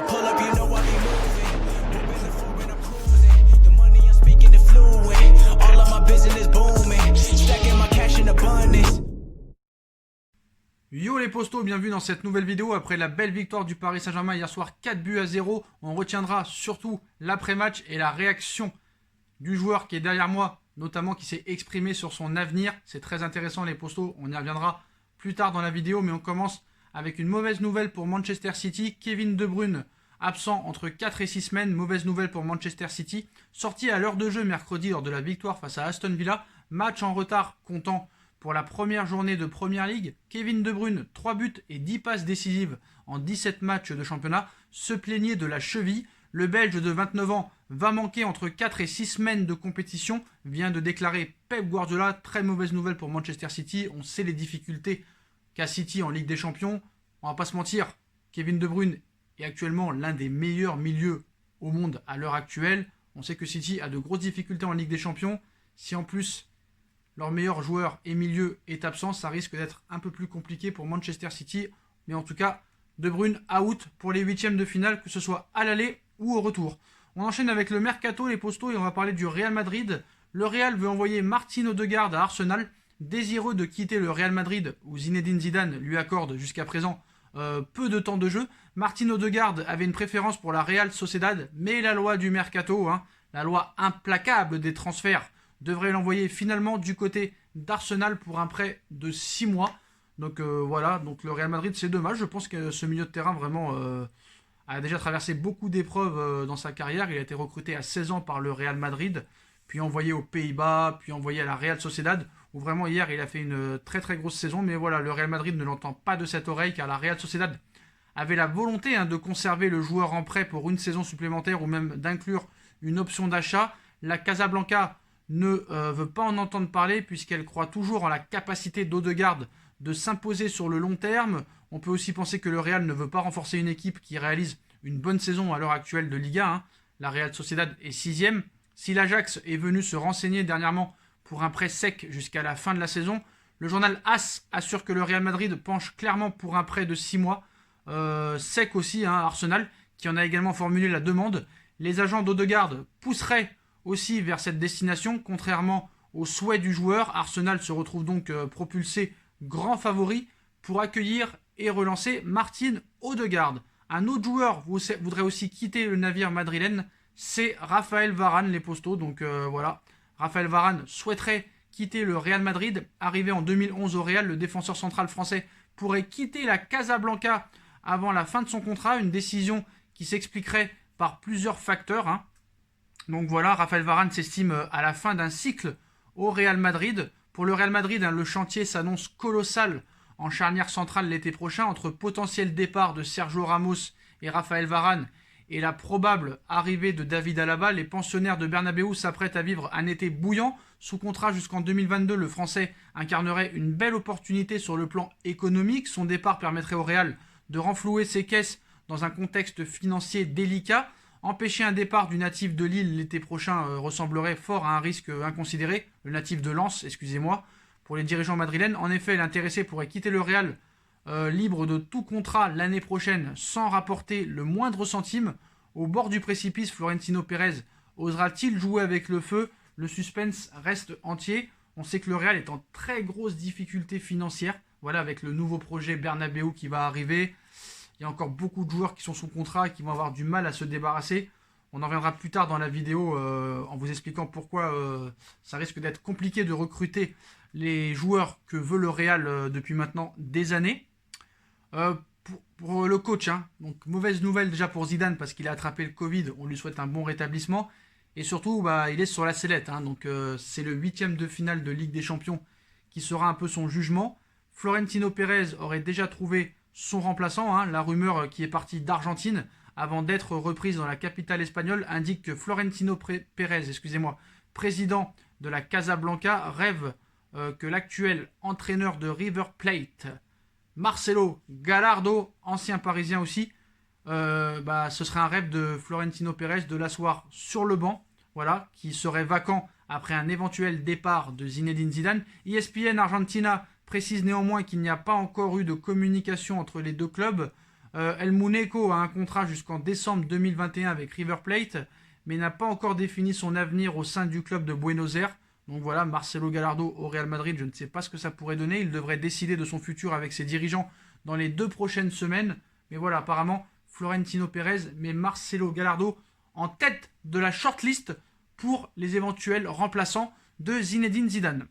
I pull up, you know I be moving. Moving the floor and I'm cruising. The money I'm speaking is fluent. All of my business booming. Stacking my cash in abundance. Yo les postos, bienvenue dans cette nouvelle vidéo. Après la belle victoire du Paris Saint-Germain hier soir 4-0, on retiendra surtout l'après-match et la réaction du joueur qui est derrière moi, notamment qui s'est exprimé sur son avenir. C'est très intéressant les postos, on y reviendra plus tard dans la vidéo, mais on commence avec une mauvaise nouvelle pour Manchester City. Kevin De Bruyne absent entre 4 et 6 semaines, mauvaise nouvelle pour Manchester City. Sorti à l'heure de jeu mercredi lors de la victoire face à Aston Villa, match en retard comptant pour la première journée de Premier League. Kevin De Bruyne, 3 buts et 10 passes décisives en 17 matchs de championnat, se plaignait de la cheville. Le Belge de 29 ans va manquer entre 4 et 6 semaines de compétition, vient de déclarer Pep Guardiola. Très mauvaise nouvelle pour Manchester City. On sait les difficultés qu'a City en Ligue des Champions. On va pas se mentir, Kevin De Bruyne est actuellement l'un des meilleurs milieux au monde à l'heure actuelle. On sait que City a de grosses difficultés en Ligue des Champions. Si en plus leur meilleur joueur et milieu est absent, ça risque d'être un peu plus compliqué pour Manchester City. Mais en tout cas, De Bruyne out pour les huitièmes de finale, que ce soit à l'aller ou au retour. On enchaîne avec le mercato, les postos, et on va parler du Real Madrid. Le Real veut envoyer Martin Odegaard à Arsenal, désireux de quitter le Real Madrid, où Zinedine Zidane lui accorde jusqu'à présent peu de temps de jeu. Martin Odegaard avait une préférence pour la Real Sociedad, mais la loi du mercato, la loi implacable des transferts, devrait l'envoyer finalement du côté d'Arsenal pour un prêt de 6 mois. Donc voilà, donc le Real Madrid, c'est dommage. Je pense que ce milieu de terrain vraiment a déjà traversé beaucoup d'épreuves dans sa carrière. Il a été recruté à 16 ans par le Real Madrid, puis envoyé aux Pays-Bas, puis envoyé à la Real Sociedad, où vraiment hier il a fait une très très grosse saison. Mais voilà, le Real Madrid ne l'entend pas de cette oreille, car la Real Sociedad avait la volonté de conserver le joueur en prêt pour une saison supplémentaire, ou même d'inclure une option d'achat. La Casablanca ne veut pas en entendre parler, puisqu'elle croit toujours en la capacité d'Odegaard de s'imposer sur le long terme. On peut aussi penser que le Real ne veut pas renforcer une équipe qui réalise une bonne saison à l'heure actuelle de Liga. La Real Sociedad est 6e. Si l'Ajax est venu se renseigner dernièrement pour un prêt sec jusqu'à la fin de la saison, le journal AS assure que le Real Madrid penche clairement pour un prêt de 6 mois. Sec aussi, Arsenal, qui en a également formulé la demande. Les agents d'Odegaard pousseraient aussi vers cette destination, contrairement aux souhaits du joueur. Arsenal se retrouve donc propulsé grand favori pour accueillir et relancer Martin Odegaard. Un autre joueur voudrait aussi quitter le navire madrilène, c'est Raphaël Varane, les postos. Donc voilà, Raphaël Varane souhaiterait quitter le Real Madrid. Arrivé en 2011 au Real, le défenseur central français pourrait quitter la Casablanca avant la fin de son contrat, une décision qui s'expliquerait par plusieurs facteurs. Donc voilà, Raphaël Varane s'estime à la fin d'un cycle au Real Madrid. Pour le Real Madrid, le chantier s'annonce colossal en charnière centrale l'été prochain, entre potentiel départ de Sergio Ramos et Raphaël Varane et la probable arrivée de David Alaba. Les pensionnaires de Bernabéu s'apprêtent à vivre un été bouillant. Sous contrat jusqu'en 2022, le Français incarnerait une belle opportunité sur le plan économique. Son départ permettrait au Real de renflouer ses caisses dans un contexte financier délicat. Empêcher un départ du natif de Lille l'été prochain ressemblerait fort à un risque inconsidéré. Le natif de Lens, excusez-moi, pour les dirigeants madrilènes. En effet, l'intéressé pourrait quitter le Real libre de tout contrat l'année prochaine sans rapporter le moindre centime. Au bord du précipice, Florentino Pérez osera-t-il jouer avec le feu? Le suspense reste entier. On sait que le Real est en très grosse difficulté financière. Voilà, avec le nouveau projet Bernabéu qui va arriver. Il y a encore beaucoup de joueurs qui sont sous contrat et qui vont avoir du mal à se débarrasser. On en reviendra plus tard dans la vidéo en vous expliquant pourquoi ça risque d'être compliqué de recruter les joueurs que veut le Real depuis maintenant des années. Pour le coach, donc mauvaise nouvelle déjà pour Zidane parce qu'il a attrapé le Covid. On lui souhaite un bon rétablissement. Et surtout, il est sur la sellette. Donc c'est le 8e de finale de Ligue des Champions qui sera un peu son jugement. Florentino Pérez aurait déjà trouvé son remplaçant. La rumeur qui est partie d'Argentine avant d'être reprise dans la capitale espagnole indique que Florentino Pérez, président de la Casablanca, rêve que l'actuel entraîneur de River Plate, Marcelo Gallardo, ancien parisien aussi, ce serait un rêve de Florentino Pérez de l'asseoir sur le banc, qui serait vacant après un éventuel départ de Zinedine Zidane. ESPN Argentina précise néanmoins qu'il n'y a pas encore eu de communication entre les deux clubs. El Muneco a un contrat jusqu'en décembre 2021 avec River Plate, mais n'a pas encore défini son avenir au sein du club de Buenos Aires. Donc voilà, Marcelo Gallardo au Real Madrid, je ne sais pas ce que ça pourrait donner. Il devrait décider de son futur avec ses dirigeants dans les 2 prochaines semaines. Mais voilà, apparemment, Florentino Pérez met Marcelo Gallardo en tête de la shortlist pour les éventuels remplaçants de Zinedine Zidane.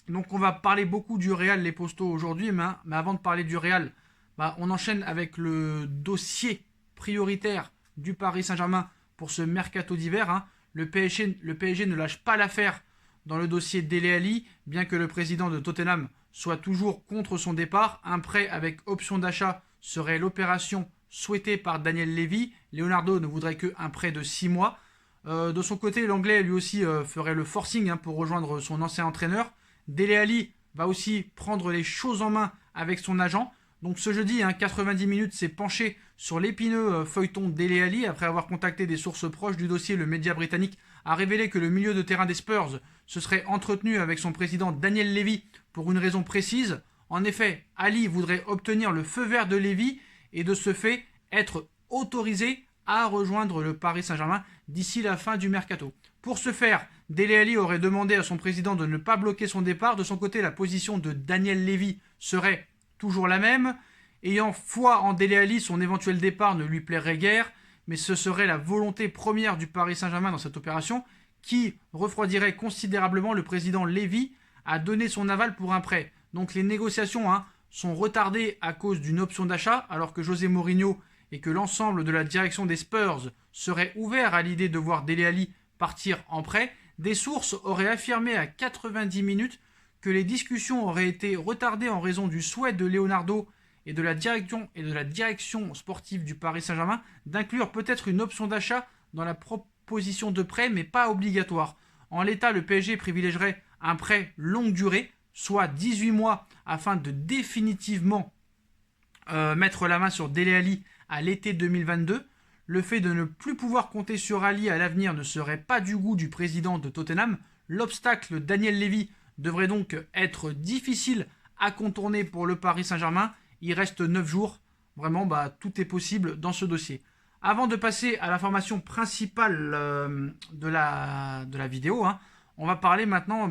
Donc on va parler beaucoup du Real Les Postos aujourd'hui, mais avant de parler du Real, on enchaîne avec le dossier prioritaire du Paris Saint-Germain pour ce mercato d'hiver. Le PSG ne lâche pas l'affaire dans le dossier Dele Alli, bien que le président de Tottenham soit toujours contre son départ. Un prêt avec option d'achat serait l'opération souhaitée par Daniel Levy. Leonardo ne voudrait qu'un prêt de 6 mois. De son côté, l'Anglais lui aussi ferait le forcing pour rejoindre son ancien entraîneur. Dele Alli va aussi prendre les choses en main avec son agent. Donc ce jeudi, 90 minutes s'est penché sur l'épineux feuilleton Dele Alli. Après avoir contacté des sources proches du dossier, le média britannique a révélé que le milieu de terrain des Spurs se serait entretenu avec son président Daniel Levy pour une raison précise. En effet, Ali voudrait obtenir le feu vert de Levy et de ce fait être autorisé à rejoindre le Paris Saint-Germain d'ici la fin du mercato. Pour ce faire, Dele Alli aurait demandé à son président de ne pas bloquer son départ. De son côté, la position de Daniel Levy serait toujours la même. Ayant foi en Dele Alli, son éventuel départ ne lui plairait guère, mais ce serait la volonté première du Paris Saint-Germain dans cette opération qui refroidirait considérablement le président Levy à donner son aval pour un prêt. Donc les négociations sont retardées à cause d'une option d'achat, alors que José Mourinho et que l'ensemble de la direction des Spurs serait ouvert à l'idée de voir Dele Alli partir en prêt. Des sources auraient affirmé à 90 minutes que les discussions auraient été retardées en raison du souhait de Leonardo et de la direction sportive du Paris Saint-Germain d'inclure peut-être une option d'achat dans la proposition de prêt, mais pas obligatoire. En l'état, le PSG privilégierait un prêt longue durée, soit 18 mois, afin de définitivement mettre la main sur Dele Alli à l'été 2022. Le fait de ne plus pouvoir compter sur Ali à l'avenir ne serait pas du goût du président de Tottenham. L'obstacle Daniel Levy devrait donc être difficile à contourner pour le Paris Saint-Germain. Il reste 9 jours. Vraiment, tout est possible dans ce dossier. Avant de passer à l'information principale de la vidéo, on va parler maintenant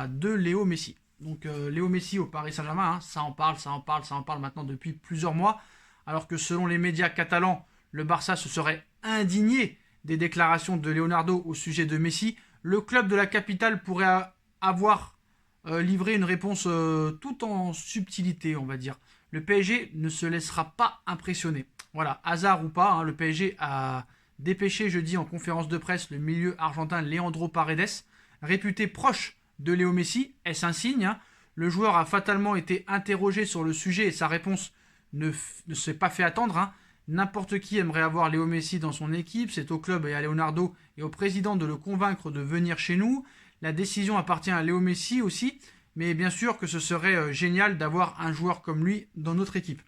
de Léo Messi. Donc Léo Messi au Paris Saint-Germain, ça en parle maintenant depuis plusieurs mois. Alors que selon les médias catalans, le Barça se serait indigné des déclarations de Leonardo au sujet de Messi. Le club de la capitale pourrait avoir livré une réponse tout en subtilité, on va dire. Le PSG ne se laissera pas impressionner. Voilà, hasard ou pas, le PSG a dépêché jeudi en conférence de presse le milieu argentin Leandro Paredes, réputé proche de Léo Messi. Est-ce un signe Le joueur a fatalement été interrogé sur le sujet et sa réponse ne s'est pas fait attendre. N'importe qui aimerait avoir Léo Messi dans son équipe. C'est au club et à Leonardo et au président de le convaincre de venir chez nous. La décision appartient à Léo Messi aussi. Mais bien sûr que ce serait génial d'avoir un joueur comme lui dans notre équipe.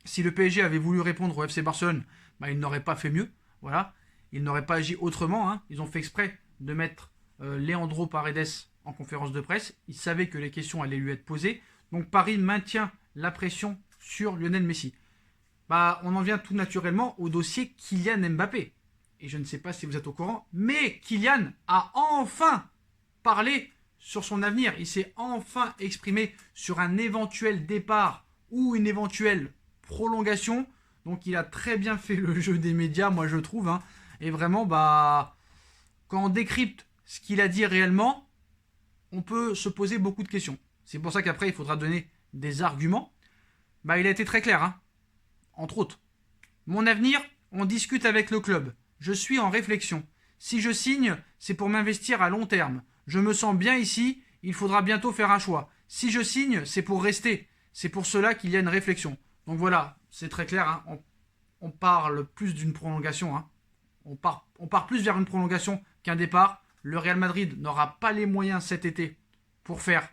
Si le PSG avait voulu répondre au FC Barcelone, il n'aurait pas fait mieux. Voilà. Il n'aurait pas agi autrement. Ils ont fait exprès de mettre Leandro Paredes en conférence de presse. Ils savaient que les questions allaient lui être posées. Donc Paris maintient la pression sur Lionel Messi. On en vient tout naturellement au dossier Kylian Mbappé. Et je ne sais pas si vous êtes au courant, mais Kylian a enfin parlé sur son avenir. Il s'est enfin exprimé sur un éventuel départ ou une éventuelle prolongation. Donc il a très bien fait le jeu des médias, moi je trouve. Et vraiment, quand on décrypte ce qu'il a dit réellement, on peut se poser beaucoup de questions. C'est pour ça qu'après, il faudra donner des arguments. Il a été très clair, entre autres. Mon avenir, on discute avec le club. Je suis en réflexion. Si je signe, c'est pour m'investir à long terme. Je me sens bien ici, il faudra bientôt faire un choix. Si je signe, c'est pour rester. C'est pour cela qu'il y a une réflexion. Donc voilà, c'est très clair. On parle plus d'une prolongation. On part plus vers une prolongation qu'un départ. Le Real Madrid n'aura pas les moyens cet été pour faire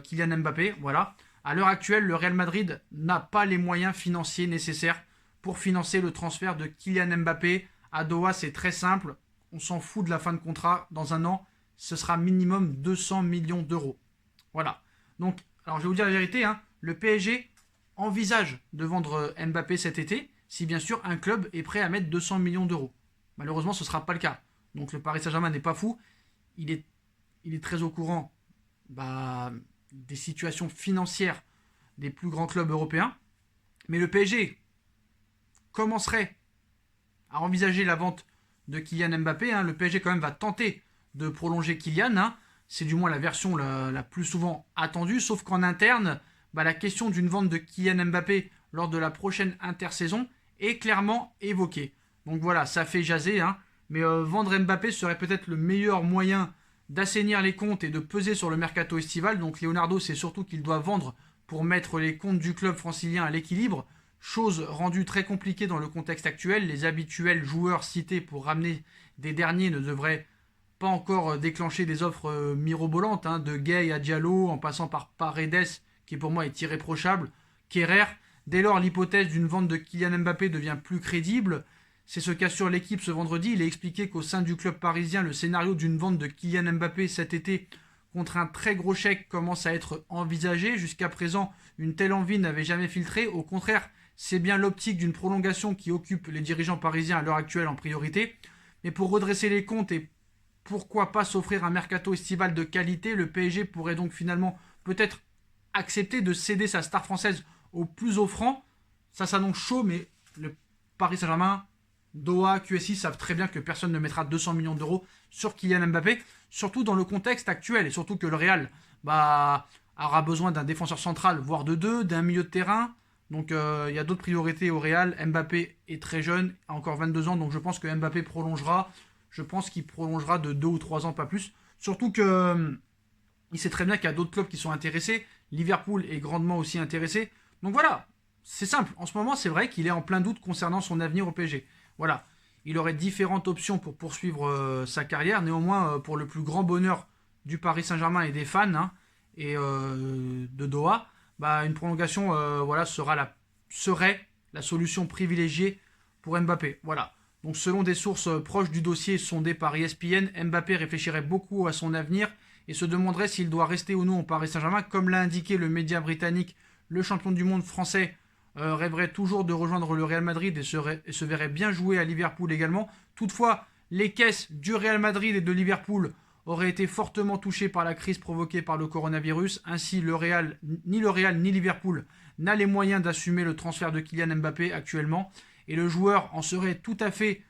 Kylian Mbappé. Voilà. À l'heure actuelle, le Real Madrid n'a pas les moyens financiers nécessaires pour financer le transfert de Kylian Mbappé. À Doha, c'est très simple. On s'en fout de la fin de contrat. Dans un an, ce sera minimum 200 millions d'euros. Voilà. Donc, alors je vais vous dire la vérité. Le PSG envisage de vendre Mbappé cet été, si bien sûr un club est prêt à mettre 200 millions d'euros. Malheureusement, ce ne sera pas le cas. Donc le Paris Saint-Germain n'est pas fou. Il est très au courant des situations financières des plus grands clubs européens. Mais le PSG commencerait à envisager la vente de Kylian Mbappé. Le PSG quand même va tenter de prolonger Kylian. C'est du moins la version la plus souvent attendue. Sauf qu'en interne, la question d'une vente de Kylian Mbappé lors de la prochaine intersaison est clairement évoquée. Donc voilà, ça fait jaser. Mais vendre Mbappé serait peut-être le meilleur moyen d'assainir les comptes et de peser sur le mercato estival. Donc Leonardo, c'est surtout qu'il doit vendre pour mettre les comptes du club francilien à l'équilibre. Chose rendue très compliquée dans le contexte actuel. Les habituels joueurs cités pour ramener des derniers ne devraient pas encore déclencher des offres mirobolantes. De Gueye à Diallo, en passant par Paredes, qui pour moi est irréprochable, Kerrer. Dès lors, l'hypothèse d'une vente de Kylian Mbappé devient plus crédible. C'est ce qu'assure l'équipe ce vendredi. Il est expliqué qu'au sein du club parisien, le scénario d'une vente de Kylian Mbappé cet été contre un très gros chèque commence à être envisagé. Jusqu'à présent, une telle envie n'avait jamais filtré. Au contraire, c'est bien l'optique d'une prolongation qui occupe les dirigeants parisiens à l'heure actuelle en priorité. Mais pour redresser les comptes et pourquoi pas s'offrir un mercato estival de qualité, le PSG pourrait donc finalement peut-être accepter de céder sa star française au plus offrant. Ça s'annonce chaud, mais le Paris Saint-Germain, Doha, QSI savent très bien que personne ne mettra 200 millions d'euros sur Kylian Mbappé, surtout dans le contexte actuel, et surtout que le Real aura besoin d'un défenseur central, voire de deux, d'un milieu de terrain. Donc il y a d'autres priorités au Real. Mbappé est très jeune, a encore 22 ans, donc je pense que Mbappé prolongera. Je pense qu'il prolongera de 2 ou 3 ans, pas plus. Surtout que il sait très bien qu'il y a d'autres clubs qui sont intéressés. Liverpool est grandement aussi intéressé. Donc voilà, c'est simple. En ce moment, c'est vrai qu'il est en plein doute concernant son avenir au PSG. Voilà, il aurait différentes options pour poursuivre sa carrière. Néanmoins, pour le plus grand bonheur du Paris Saint-Germain et des fans et de Doha, une prolongation serait la solution privilégiée pour Mbappé. Voilà. Donc selon des sources proches du dossier sondé par ESPN, Mbappé réfléchirait beaucoup à son avenir et se demanderait s'il doit rester ou non au Paris Saint-Germain. Comme l'a indiqué le média britannique, le champion du monde français rêverait toujours de rejoindre le Real Madrid et se verrait bien jouer à Liverpool également. Toutefois, les caisses du Real Madrid et de Liverpool auraient été fortement touchées par la crise provoquée par le coronavirus. Ainsi, ni le Real ni Liverpool n'a les moyens d'assumer le transfert de Kylian Mbappé actuellement. Et le joueur en serait tout à fait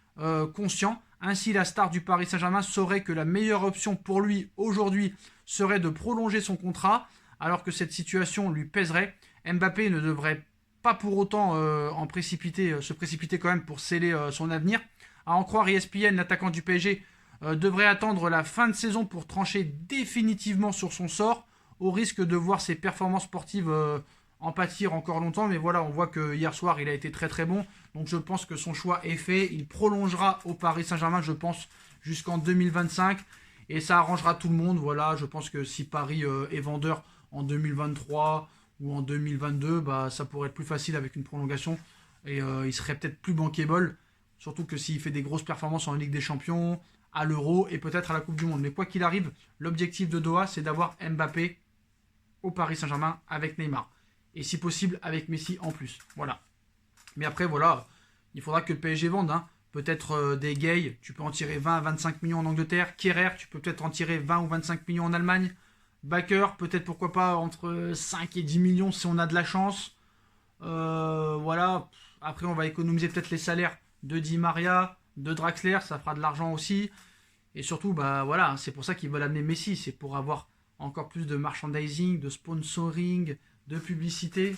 conscient. Ainsi, la star du Paris Saint-Germain saurait que la meilleure option pour lui aujourd'hui serait de prolonger son contrat, alors que cette situation lui pèserait. Mbappé ne devrait pas pour autant se précipiter quand même pour sceller son avenir. À en croire ESPN, l'attaquant du PSG devrait attendre la fin de saison pour trancher définitivement sur son sort, au risque de voir ses performances sportives en pâtir encore longtemps. Mais voilà, on voit que hier soir, il a été très très bon. Donc je pense que son choix est fait. Il prolongera au Paris Saint-Germain, je pense, jusqu'en 2025. Et ça arrangera tout le monde. Voilà, je pense que si Paris est vendeur en 2023 ou en 2022, ça pourrait être plus facile avec une prolongation. Et il serait peut-être plus bankable. Surtout que s'il fait des grosses performances en Ligue des Champions, à l'Euro et peut-être à la Coupe du Monde. Mais quoi qu'il arrive, l'objectif de Doha, c'est d'avoir Mbappé au Paris Saint-Germain avec Neymar. Et si possible, avec Messi en plus. Voilà. Mais après, voilà, il faudra que le PSG vende. Peut-être des Gueye, tu peux en tirer 20 à 25 millions en Angleterre. Kerrer, tu peux peut-être en tirer 20 ou 25 millions en Allemagne. Bakker, peut-être pourquoi pas entre 5 et 10 millions si on a de la chance. Voilà. Après, on va économiser peut-être les salaires de Di Maria, de Draxler, ça fera de l'argent aussi. Et surtout, voilà, c'est pour ça qu'ils veulent amener Messi. C'est pour avoir encore plus de merchandising, de sponsoring, de publicité.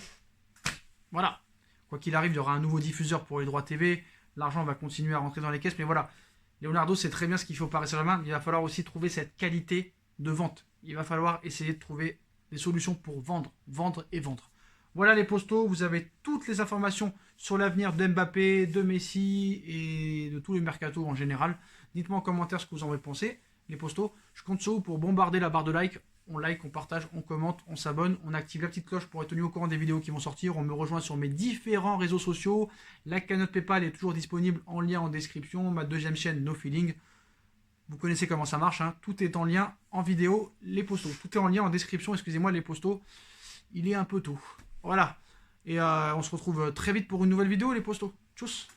Voilà. Quoi qu'il arrive, il y aura un nouveau diffuseur pour les droits TV. L'argent va continuer à rentrer dans les caisses. Mais voilà, Leonardo sait très bien ce qu'il faut au Paris Saint-Germain. Il va falloir aussi trouver cette qualité de vente. Il va falloir essayer de trouver des solutions pour vendre et vendre. Voilà les postos, vous avez toutes les informations sur l'avenir de Mbappé, de Messi et de tous les mercatos en général. Dites-moi en commentaire ce que vous en avez pensé, les postos. Je compte sur vous pour bombarder la barre de like. On like, on partage, on commente, on s'abonne, on active la petite cloche pour être tenu au courant des vidéos qui vont sortir. On me rejoint sur mes différents réseaux sociaux. La cagnotte PayPal est toujours disponible en lien en description. Ma deuxième chaîne, No Feeling. Vous connaissez comment ça marche, tout est en lien en vidéo, les postos. Tout est en lien en description, excusez-moi les postos. Il est un peu tôt. Voilà. Et on se retrouve très vite pour une nouvelle vidéo, les postos. Tchuss!